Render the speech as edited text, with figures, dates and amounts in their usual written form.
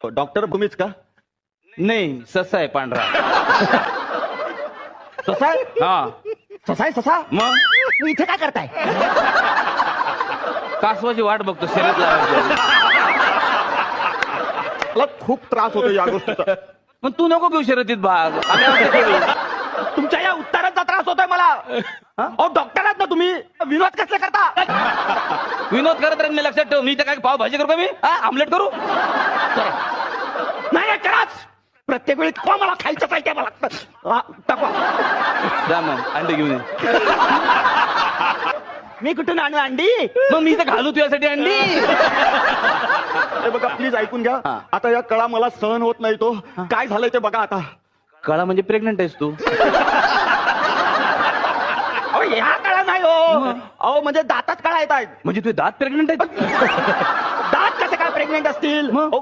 Doctor तुम्हीच का? नाही, ससा आहे पांढरा. ससा आहे? हा. ससा आहे ससा? मग मग इथे काय करताय? कासवाची वाट बघतो शर्यत लावायची. मला खूप त्रास होतो या गोष्टीचा. मग तू नको घेऊ शर्यतीत भाग. आम्ही आमचं करू. तुमच्या या उत्तराचा त्रास होतोय मला. अहो डॉक्टर आहात ना तुम्ही, विनोद कसले करता? विनोद करत राहील मी, लक्षात ठेव. मी तर काय पाव भाजी करू का मी? आमलेट करू? नाही नाही, कराच. प्रत्येक वेळी को मला खायचं पाहिजे मला. टाकवा. जा मग अंडे घेऊन ये. मी कुठून आणू अंडी? मग मी तर घालू तुझ्यासाठी अंडी. हे बघा प्लीज ऐकून घ्या. हा. आता या कळा मला सहन होत नाही तो. काय झालंय ते बघा आता. कळा म्हणजे प्रेग्नंट आहेस तू? अहो ह्या कळा नाही हो. अहो म्हणजे दातात कळा येत आहेत. म्हणजे तुझे दात प्रेग्नंट आहेत? दात कसे काय प्रेग्नेंट असतील? मग? अहो,